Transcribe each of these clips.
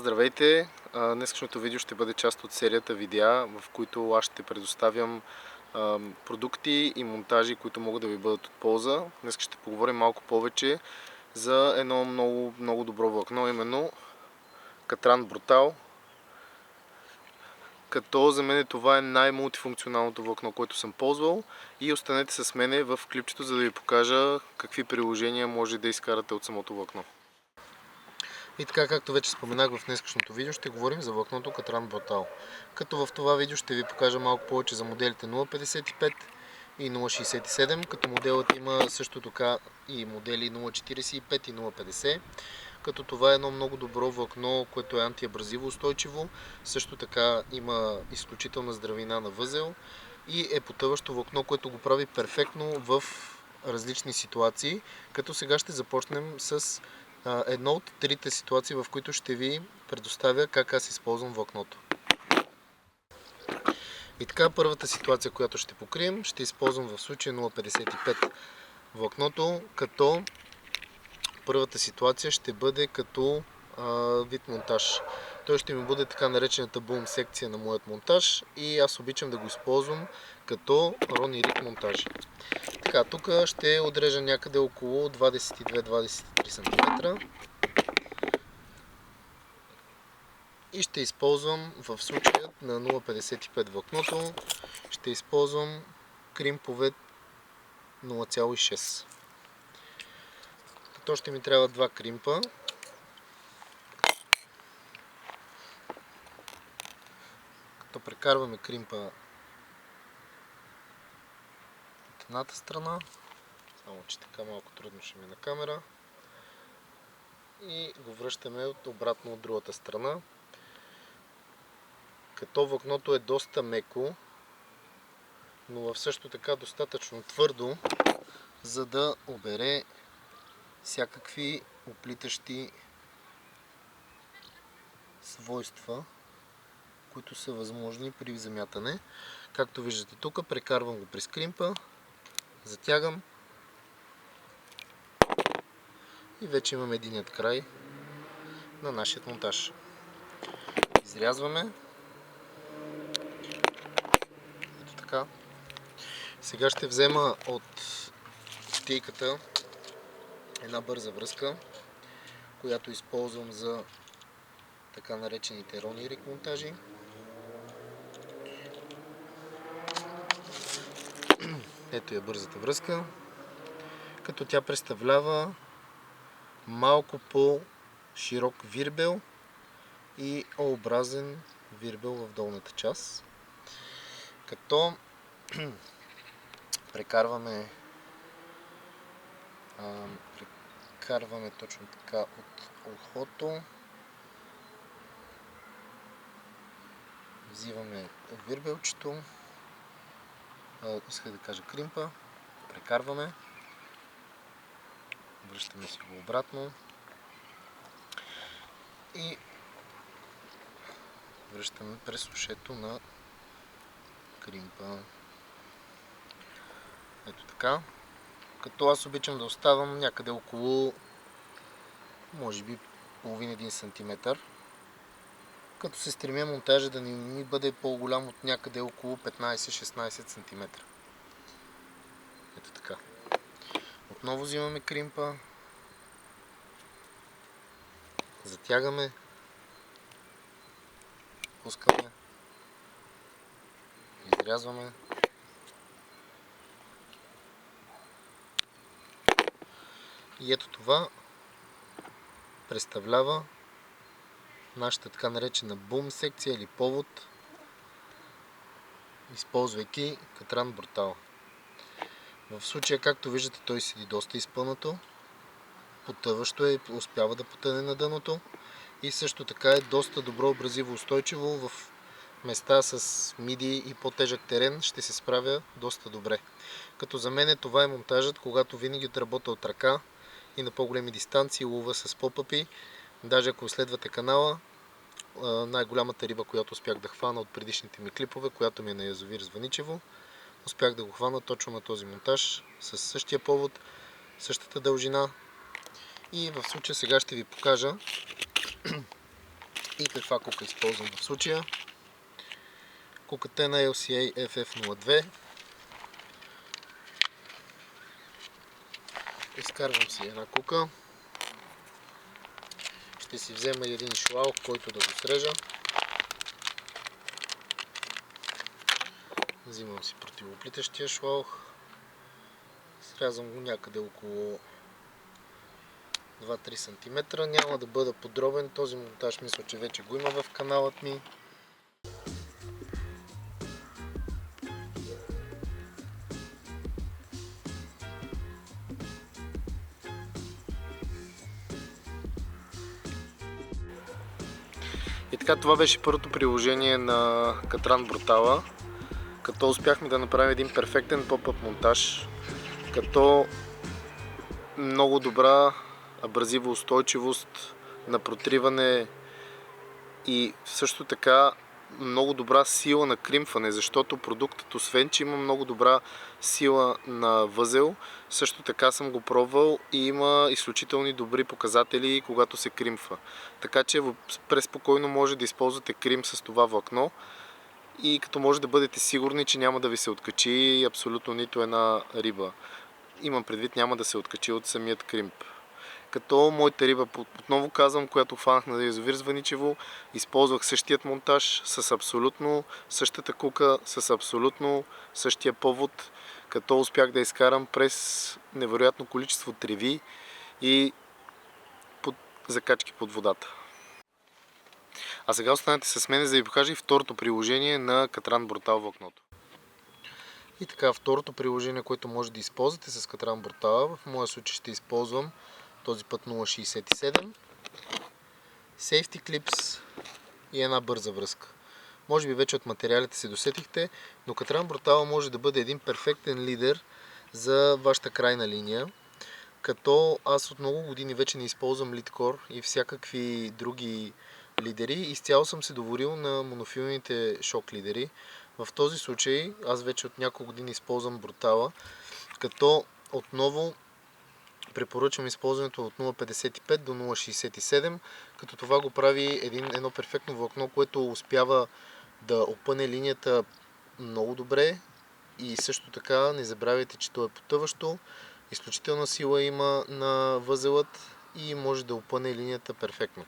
Здравейте! Днескашното видео ще бъде част от серията видеа, в които аз ще предоставям продукти и монтажи, които могат да ви бъдат от полза. Днес ще поговорим малко повече за едно много добро влакно, именно Катран Брутал. Като за мен това е най-мултифункционалното влакно, което съм ползвал, и останете с мене в клипчето, за да ви покажа какви приложения може да изкарате от самото влакно. И така, както вече споменах, в днескашното видео ще говорим за влакното Катран Брутал. Като в това видео ще ви покажа малко повече за моделите 0.55 и 0.67, като моделът има също така и модели 0.45 и 0.50. Като това е едно много добро влакно, което е антиабразиво устойчиво, също така има изключителна здравина на възел и е потъващо влакно, което го прави перфектно в различни ситуации. Като сега ще започнем с едно от трите ситуации, в които ще ви предоставя как аз използвам влакното. И така, първата ситуация, която ще покрием, ще използвам в случая 0.55 влакното, като първата ситуация ще бъде като вид монтаж. Той ще ми бъде така наречената бум секция на моят монтаж и аз обичам да го използвам като рон и риг монтажи. Така, тук ще отрежа някъде около 22-23 см и ще използвам в случая на 0.55 влакното, ще използвам кримпове 0.6. Като ще ми трябва два кримпа. Като прекарваме кримпа от едната страна, само че така малко трудно ще ми на камера, и го връщаме обратно от другата страна. Като влакното е доста меко, но също така достатъчно твърдо, за да обере всякакви оплитащи свойства, които са възможни при замятане. Както виждате тук, прекарвам го през кримпа, затягам и вече имам единият край на нашия монтаж. Изрязваме. Ето така. Сега ще взема от кутийката една бърза връзка, която използвам за така наречените рон и риг монтажи. Ето е бързата връзка, като тя представлява малко по-широк вирбел и О-образен вирбел в долната част. Като прекарваме точно така от ухото, взимаме вирбелчето, исках да кажа кримпа, прекарваме, връщаме си го обратно и връщаме през ушето на кримпа. Ето така. Като аз обичам да оставам някъде около, може би, половин-1 см. Като се стремя монтажа да не ми бъде по-голям от някъде около 15-16 см. Ето така. Отново взимаме кримпа, затягаме, пускаме, изрязваме и ето това представлява нашата така наречена бум секция или повод, използвайки Катран Брутал. В случая, както виждате, той седи доста изпънато, потъващо е, успява да потъне на дъното и също така е доста добро абразиво устойчиво. В места с миди и по-тежък терен ще се справя доста добре. Като за мен това е монтажът, когато винаги отработя от ръка и на по-големи дистанции лова с попъпи. Даже ако следвате канала, най-голямата риба, която успях да хвана от предишните ми клипове, която ми е на язовир Звъничево, успях да го хвана точно на този монтаж, с същия повод, същата дължина. И в случая сега ще ви покажа И каква кука използвам в случая? Куката е на LCA FF02. Изкарвам си една кука. Ще си взема един шлаух, който да го срежа. Взимам си противоплитащия шлаух. Срязвам го някъде около 2-3 см. Няма да бъда подробен. Този монтаж мисля, че вече го има в каналът ми. И така, това беше първото приложение на Катран Брутала, като успяхме да направим един перфектен поп-ъп монтаж, като много добра абразива устойчивост на протриване и също така много добра сила на кримване, защото продуктът, освен че има много добра сила на възел, също така съм го пробвал и има изключително добри показатели, когато се кримва. Така че преспокойно може да използвате крим с това влакно и като може да бъдете сигурни, че няма да ви се откачи абсолютно нито една риба. Имам предвид, няма да се откачи от самият кримп. Като моята риба, отново казвам, която хванах на язовир Звъничево, използвах същият монтаж с абсолютно същата кука, с абсолютно същия повод, като успях да изкарам през невероятно количество треви и закачки под водата. А сега останете с мен, за да ви покажа и второто приложение на Катран Брутал влакното. И така, второто приложение, което може да използвате с Катран Брутала, в моя случай ще използвам този път 0,67, Safety Clips и една бърза връзка. Може би вече от материалите се досетихте, но Катран Брутала може да бъде един перфектен лидер за вашата крайна линия, като аз от много години вече не използвам лидкор и всякакви други лидери. Изцяло съм се доверил на монофилните шок лидери. В този случай аз вече от няколко години използвам Брутала, като отново препоръчвам използването от 0,55 до 0,67, като това го прави едно перфектно влакно, което успява да опъне линията много добре и също така не забравяйте, че то е потъващо. Изключителна сила има на възелът и може да опъне линията перфектно.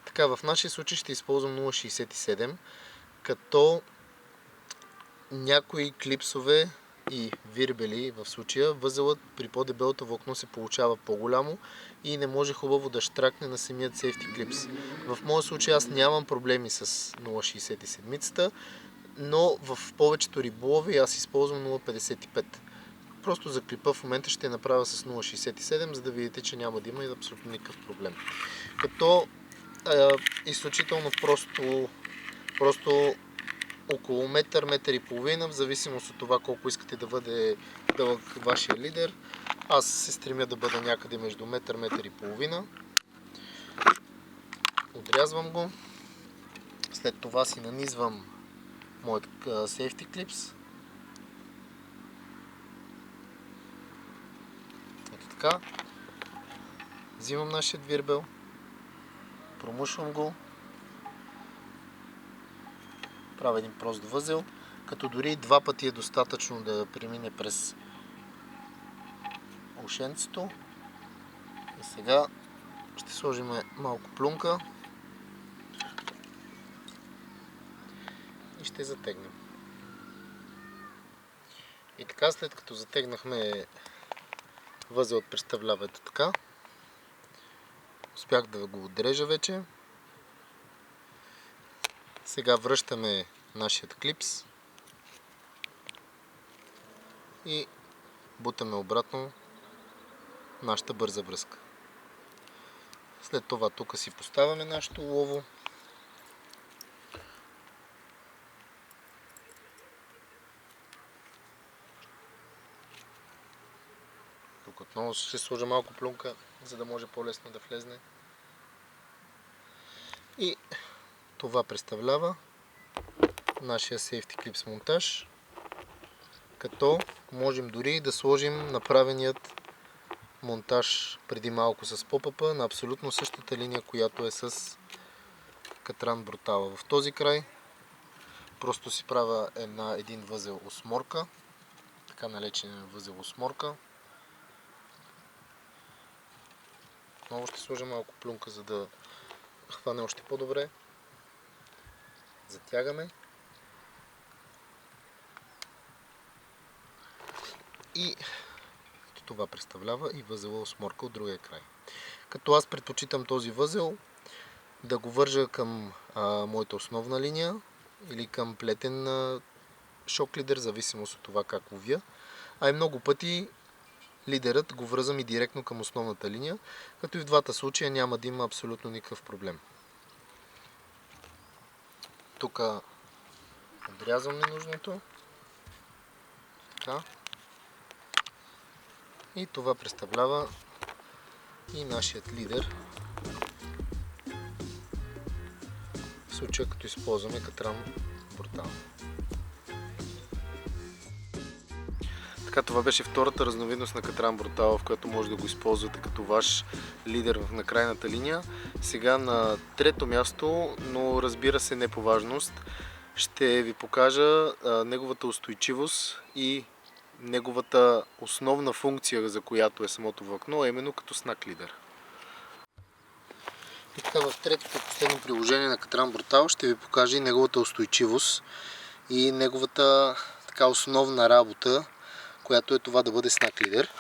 Така, в нашия случай ще използвам 0,67, като някои клипсове и вирбели в случая, възелът при по-дебелото влакно се получава по-голямо и не може хубаво да щракне на самият Safety Clips. В моя случай аз нямам проблеми с 0,67, но в повечето риболови аз използвам 0,55. Просто за клипа в момента ще направя с 0,67, за да видите, че няма да има и абсолютно никакъв проблем. Като изключително просто около метър, метър и половина, в зависимост от това колко искате да бъде дълъг вашия лидер. Аз се стремя да бъда някъде между метър, метър и половина. Отрязвам го. След това си нанизвам моят Safety Clips. Ето така. Взимам нашия вирбел. Промушвам го. Правя един прост възел, като дори два пъти е достатъчно да премине през ушенцето. И сега ще сложим малко плюнка и ще затегнем. И така, след като затегнахме, възелът представлява ето така. Успях да го отрежа вече. Сега връщаме нашият клипс и бутаме обратно нашата бърза връзка. След това тук си поставяме нашето улово. Тук отново ще сложа малко плюнка, за да може по-лесно да влезне. И това представлява нашия Safety Clips монтаж, като можем дори да сложим направеният монтаж преди малко с поп-ъпа на абсолютно същата линия, която е с катран брутала в този край. Просто си правя един възел осморка, така наречен възел осморка. Отново ще сложа малко плюнка, за да хване още по-добре. Затягаме. И това представлява и възела осморка от другия край. Като аз предпочитам този възел да го вържа към моята основна линия или към плетен шок лидер, зависимост от това как ловя. А и много пъти лидерът го връзвам и директно към основната линия, като и в двата случая няма да има абсолютно никакъв проблем. Тук отрязвам ненужното. Така. И това представлява и нашият лидер. В случая като използваме катран брутал. Така, това беше втората разновидност на катран брутал, в която може да го използвате като ваш лидер на крайната линия. Сега на трето място, но разбира се не по важност, ще ви покажа неговата устойчивост и неговата основна функция, за която е самото влакно, а именно като снак лидер. И така, в третото и последно приложение на катран брутал ще ви покажа и неговата устойчивост и неговата така основна работа, която е това да бъде снак лидер.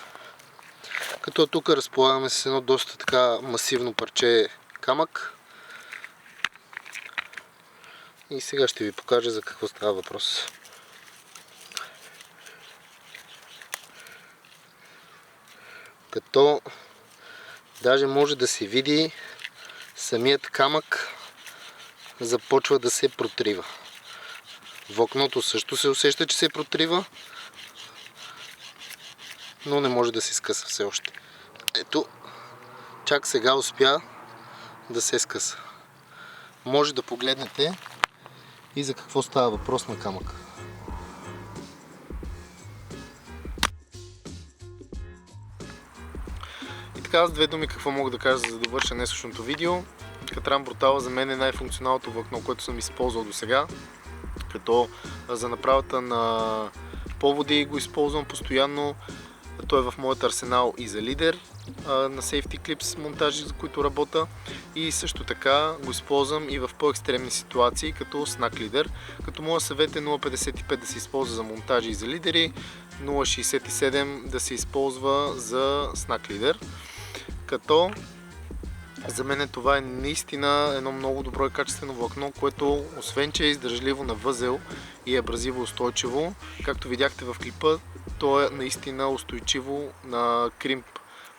Като тук разполагаме с едно доста така масивно парче камък. И сега ще ви покажа за какво става въпрос. Като даже може да се види самият камък започва да се протрива. Влакното също се усеща, че се протрива, но не може да се скъса все още. Ето, чак сега успя да се скъса. Може да погледнете и за какво става въпрос на камъка. И така, с две думи какво мога да кажа, за да довърша днешното видео. Катран брутал за мен е най-функционалното влакно, което съм използвал до сега. Като за направата на поводи го използвам постоянно. Той е в моят арсенал и за лидер на Safety Clips монтажи, за които работя. И също така го използвам и в по-екстремни ситуации като снак лидер. Като моя съвет е 0.55 да се използва за монтажи и за лидери, 0.67 да се използва за снак лидер. Като за мен това е наистина едно много добро и качествено влакно, което освен че е издържливо на възел и е абразиво устойчиво, както видяхте в клипа, то е наистина устойчиво на кримп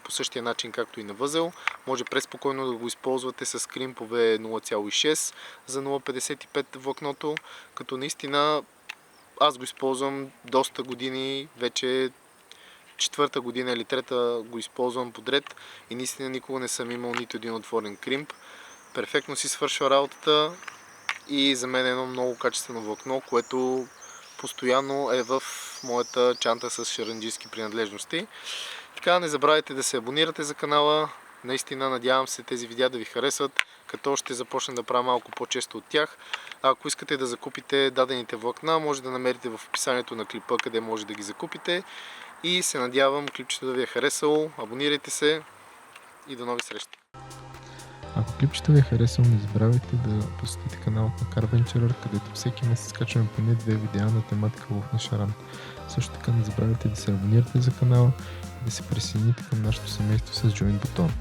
по същия начин както и на възел. Може преспокойно да го използвате с кримпове 0.6 за 0.55 влакното, като наистина аз го използвам доста години, вече четвърта година или трета го използвам подред и наистина никога не съм имал нито един отворен кримп. Перфектно си свършва работата и за мен е едно много качествено влакно, което постоянно е в моята чанта с шаранджийски принадлежности. Така, не забравяйте да се абонирате за канала. Наистина надявам се тези видеа да ви харесват, като ще започна да правя малко по-често от тях. А ако искате да закупите дадените влакна, може да намерите в описанието на клипа, къде може да ги закупите. И се надявам клипчето да ви е харесало. Абонирайте се и до нови срещи! Ако клипчето ви е харесало, не забравяйте да посетите каналът на Carventurer, където всеки месец качваме поне 2 видеа на тематика лов на шаран. Също така не забравяйте да се абонирате за канала и да се присъедините към нашето семейство с Join бутона.